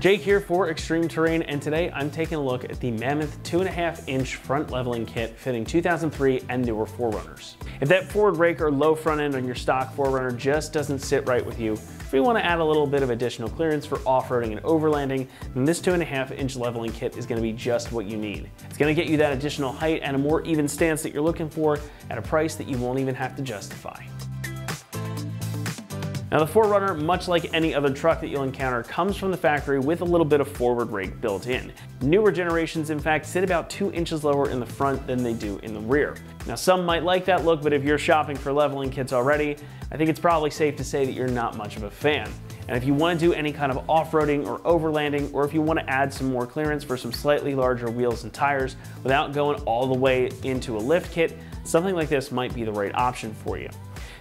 Jake here for Extreme Terrain, and today I'm taking a look at the Mammoth 2.5-inch front leveling kit fitting 2003 and newer 4Runners. If that forward rake or low front end on your stock 4Runner just doesn't sit right with you, if you want to add a little bit of additional clearance for off-roading and overlanding, then this 2.5-inch leveling kit is going to be just what you need. It's going to get you that additional height and a more even stance that you're looking for at a price that you won't even have to justify. Now the 4Runner, much like any other truck that you'll encounter, comes from the factory with a little bit of forward rake built in. Newer generations, in fact, sit about 2 inches lower in the front than they do in the rear. Now some might like that look, but if you're shopping for leveling kits already, I think it's probably safe to say that you're not much of a fan. And if you want to do any kind of off-roading or overlanding, or if you want to add some more clearance for some slightly larger wheels and tires without going all the way into a lift kit, something like this might be the right option for you.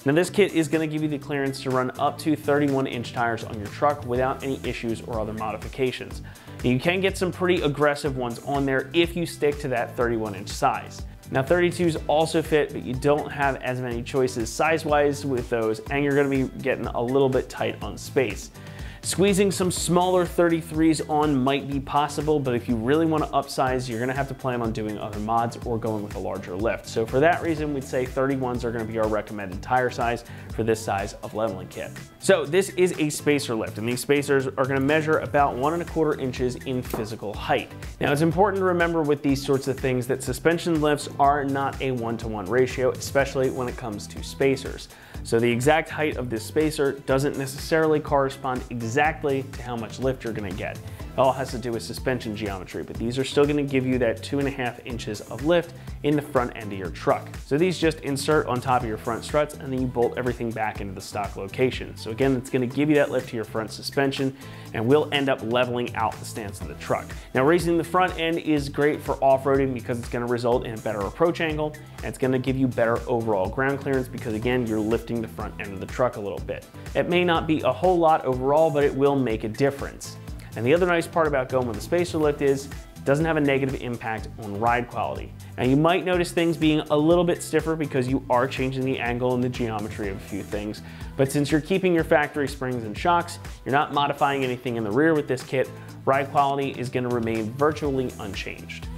Now this kit is going to give you the clearance to run up to 31-inch tires on your truck without any issues or other modifications. Now, you can get some pretty aggressive ones on there if you stick to that 31-inch size. Now 32s also fit, but you don't have as many choices size-wise with those, and you're going to be getting a little bit tight on space. Squeezing some smaller 33s on might be possible, but if you really want to upsize, you're going to have to plan on doing other mods or going with a larger lift. So for that reason, we'd say 31s are going to be our recommended tire size for this size of leveling kit. So this is a spacer lift, and these spacers are going to measure about 1¼ inches in physical height. Now it's important to remember with these sorts of things that suspension lifts are not a 1-to-1 ratio, especially when it comes to spacers. So the exact height of this spacer doesn't necessarily correspond exactly to how much lift you're going to get. It all has to do with suspension geometry, but these are still going to give you that 2.5 inches of lift in the front end of your truck. So these just insert on top of your front struts, and then you bolt everything back into the stock location. So again, it's going to give you that lift to your front suspension, and will end up leveling out the stance of the truck. Now raising the front end is great for off-roading because it's going to result in a better approach angle, and it's going to give you better overall ground clearance because again, you're lifting the front end of the truck a little bit. It may not be a whole lot overall, but it will make a difference. And the other nice part about going with a spacer lift is it doesn't have a negative impact on ride quality. Now you might notice things being a little bit stiffer because you are changing the angle and the geometry of a few things, but since you're keeping your factory springs and shocks, you're not modifying anything in the rear with this kit, ride quality is going to remain virtually unchanged.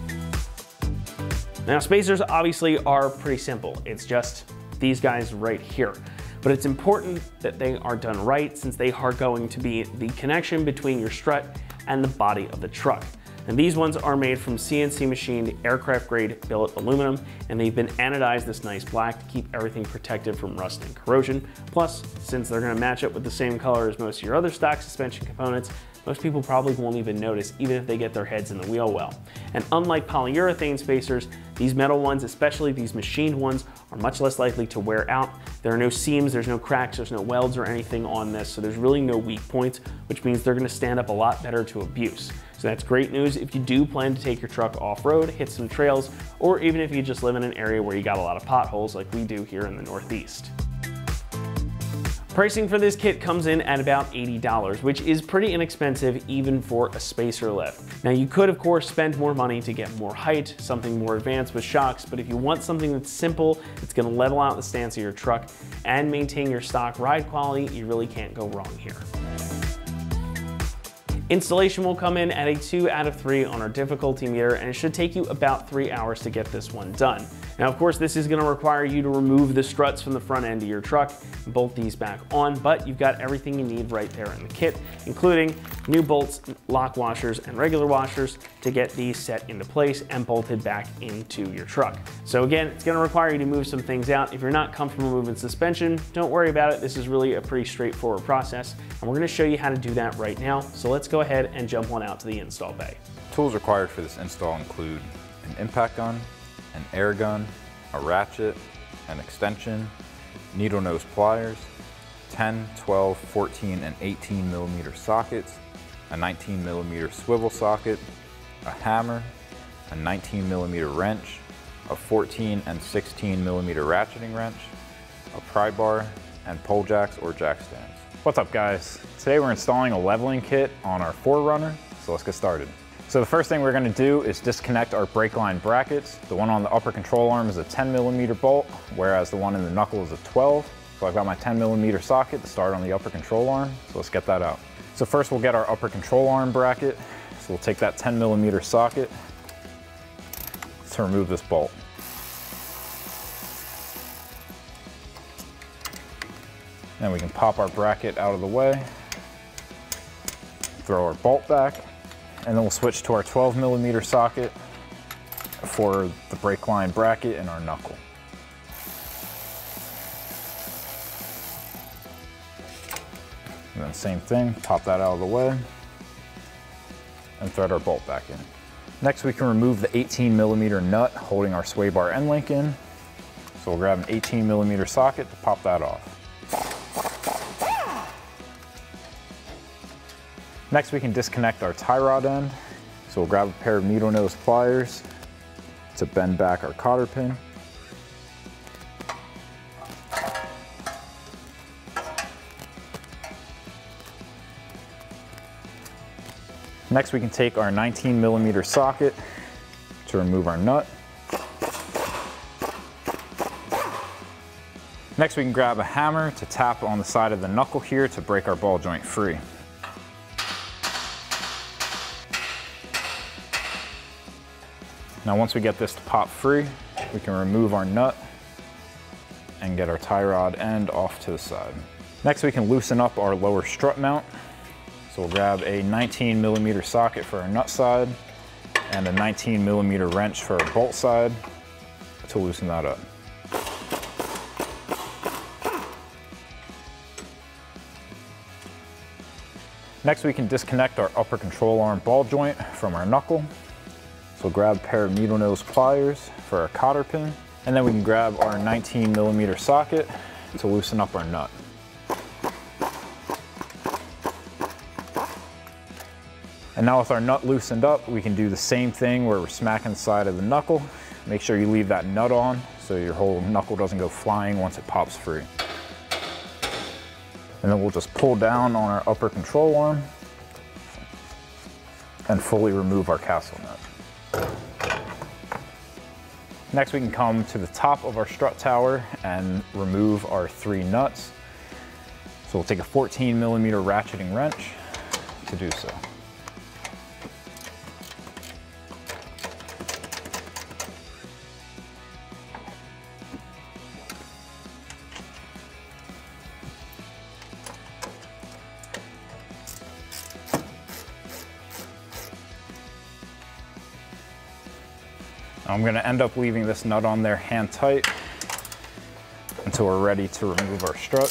Now spacers obviously are pretty simple. It's just these guys right here. But it's important that they are done right since they are going to be the connection between your strut and the body of the truck. And these ones are made from CNC machined aircraft grade billet aluminum, and they've been anodized this nice black to keep everything protected from rust and corrosion. Plus, since they're going to match up with the same color as most of your other stock suspension components, most people probably won't even notice even if they get their heads in the wheel well. And unlike polyurethane spacers, these metal ones, especially these machined ones, are much less likely to wear out. There are no seams, there's no cracks, there's no welds or anything on this, so there's really no weak points, which means they're going to stand up a lot better to abuse. So that's great news if you do plan to take your truck off-road, hit some trails, or even if you just live in an area where you got a lot of potholes like we do here in the Northeast. Pricing for this kit comes in at about $80, which is pretty inexpensive even for a spacer lift. Now you could of course spend more money to get more height, something more advanced with shocks, but if you want something that's simple, that's going to level out the stance of your truck and maintain your stock ride quality, you really can't go wrong here. Installation will come in at a 2 out of 3 on our difficulty meter, and it should take you about 3 hours to get this one done. Now, of course, this is going to require you to remove the struts from the front end of your truck and bolt these back on, but you've got everything you need right there in the kit, including new bolts, lock washers, and regular washers to get these set into place and bolted back into your truck. So again, it's going to require you to move some things out. If you're not comfortable moving suspension, don't worry about it. This is really a pretty straightforward process, and we're going to show you how to do that right now. So let's go ahead and jump on out to the install bay. Tools required for this install include an impact gun, an air gun, a ratchet, an extension, needle nose pliers, 10, 12, 14, and 18 millimeter sockets, a 19 millimeter swivel socket, a hammer, a 19 millimeter wrench, a 14 and 16 millimeter ratcheting wrench, a pry bar, and pole jacks or jack stands. What's up guys? Today we're installing a leveling kit on our 4Runner, so let's get started. So the first thing we're going to do is disconnect our brake line brackets. The one on the upper control arm is a 10 millimeter bolt, whereas the one in the knuckle is a 12. So I've got my 10 millimeter socket to start on the upper control arm, so let's get that out. So first we'll get our upper control arm bracket. So we'll take that 10mm socket to remove this bolt. Then we can pop our bracket out of the way, throw our bolt back, and then we'll switch to our 12mm socket for the brake line bracket and our knuckle. And then same thing, pop that out of the way and thread our bolt back in. Next we can remove the 18mm nut holding our sway bar end link in. So we'll grab an 18mm socket to pop that off. Next we can disconnect our tie rod end. So we'll grab a pair of needle nose pliers to bend back our cotter pin. Next we can take our 19mm socket to remove our nut. Next we can grab a hammer to tap on the side of the knuckle here to break our ball joint free. Now once we get this to pop free, we can remove our nut and get our tie rod end off to the side. Next we can loosen up our lower strut mount. So we'll grab a 19mm socket for our nut side and a 19mm wrench for our bolt side to loosen that up. Next we can disconnect our upper control arm ball joint from our knuckle. So grab a pair of needle nose pliers for our cotter pin, and then we can grab our 19mm socket to loosen up our nut. And now with our nut loosened up, we can do the same thing where we're smacking the side of the knuckle. Make sure you leave that nut on so your whole knuckle doesn't go flying once it pops free. And then we'll just pull down on our upper control arm and fully remove our castle nut. Next we can come to the top of our strut tower and remove our 3 nuts. So we'll take a 14mm ratcheting wrench to do so. I'm going to end up leaving this nut on there hand tight until we're ready to remove our strut.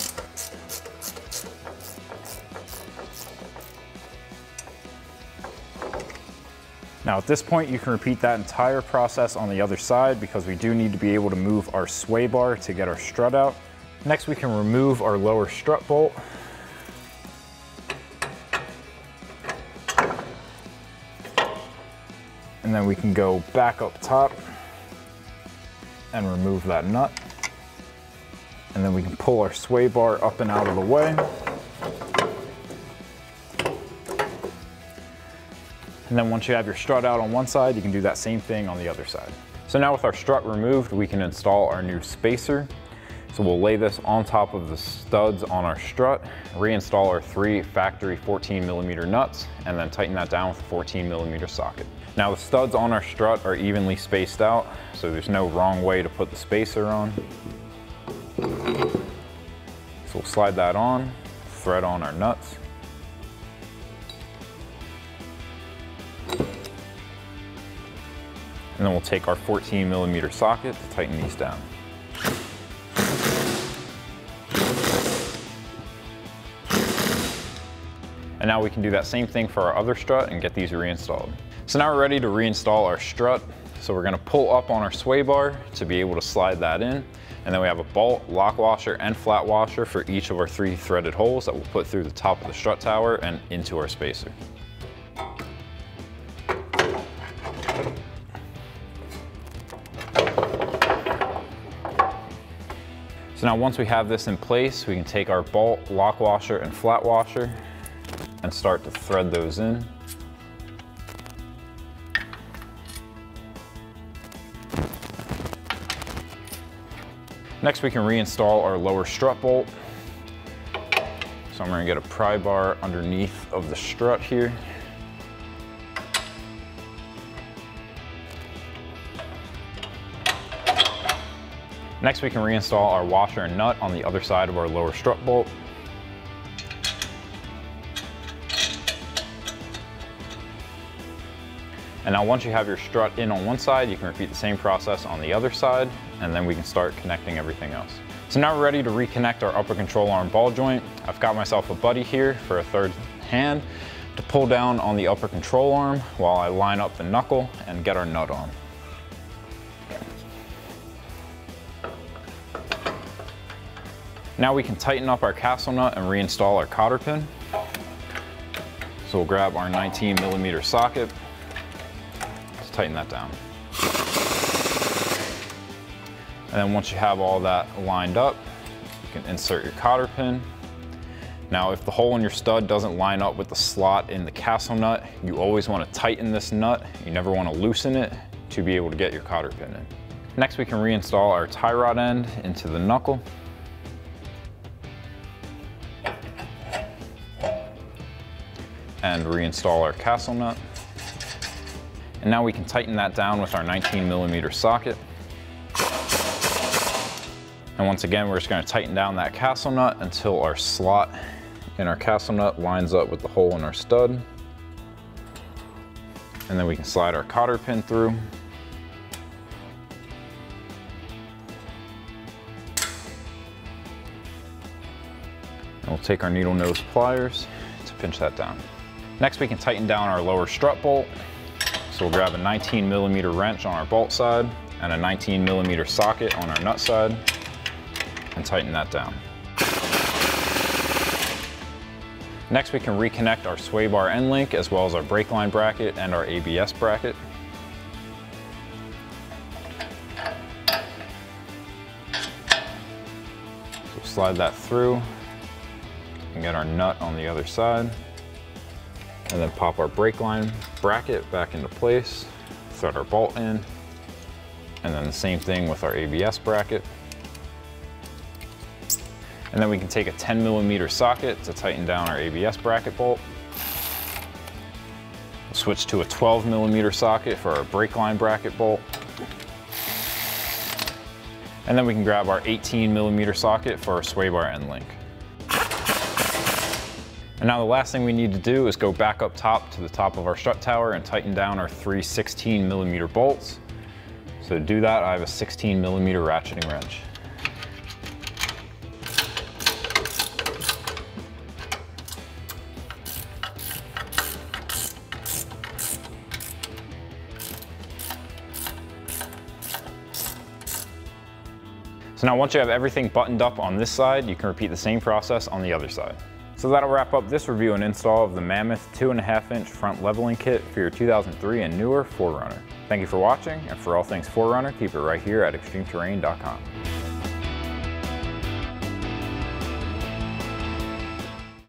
Now at this point you can repeat that entire process on the other side because we do need to be able to move our sway bar to get our strut out. Next we can remove our lower strut bolt. And then we can go back up top and remove that nut. And then we can pull our sway bar up and out of the way. And then once you have your strut out on one side, you can do that same thing on the other side. So now with our strut removed, we can install our new spacer. So we'll lay this on top of the studs on our strut, reinstall our 3 factory 14mm nuts, and then tighten that down with a 14mm socket. Now the studs on our strut are evenly spaced out, so there's no wrong way to put the spacer on. So we'll slide that on, thread on our nuts. And then we'll take our 14mm socket to tighten these down. And now we can do that same thing for our other strut and get these reinstalled. So now we're ready to reinstall our strut. So we're gonna pull up on our sway bar to be able to slide that in. And then we have a bolt, lock washer, and flat washer for each of our 3 threaded holes that we'll put through the top of the strut tower and into our spacer. So now once we have this in place, we can take our bolt, lock washer, and flat washer and start to thread those in. Next we can reinstall our lower strut bolt. So I'm gonna get a pry bar underneath of the strut here. Next, we can reinstall our washer and nut on the other side of our lower strut bolt. And now once you have your strut in on one side, you can repeat the same process on the other side, and then we can start connecting everything else. So now we're ready to reconnect our upper control arm ball joint. I've got myself a buddy here for a third hand to pull down on the upper control arm while I line up the knuckle and get our nut on. Now we can tighten up our castle nut and reinstall our cotter pin. So we'll grab our 19mm socket. Let's tighten that down. And then once you have all that lined up, you can insert your cotter pin. Now if the hole in your stud doesn't line up with the slot in the castle nut, you always want to tighten this nut. You never want to loosen it to be able to get your cotter pin in. Next we can reinstall our tie rod end into the knuckle. And reinstall our castle nut. And now we can tighten that down with our 19mm socket. And once again, we're just going to tighten down that castle nut until our slot in our castle nut lines up with the hole in our stud. And then we can slide our cotter pin through. And we'll take our needle nose pliers to pinch that down. Next, we can tighten down our lower strut bolt. So we'll grab a 19mm wrench on our bolt side and a 19mm socket on our nut side and tighten that down. Next, we can reconnect our sway bar end link as well as our brake line bracket and our ABS bracket. So slide that through and get our nut on the other side. And then pop our brake line bracket back into place, thread our bolt in, and then the same thing with our ABS bracket. And then we can take a 10mm socket to tighten down our ABS bracket bolt. We'll switch to a 12mm socket for our brake line bracket bolt. And then we can grab our 18mm socket for our sway bar end link. And now the last thing we need to do is go back up top to the top of our strut tower and tighten down our 3 16mm bolts. So to do that, I have a 16mm ratcheting wrench. So now once you have everything buttoned up on this side, you can repeat the same process on the other side. So that'll wrap up this review and install of the Mammoth 2.5-inch front leveling kit for your 2003 and newer 4Runner. Thank you for watching, and for all things 4Runner, keep it right here at extremeterrain.com.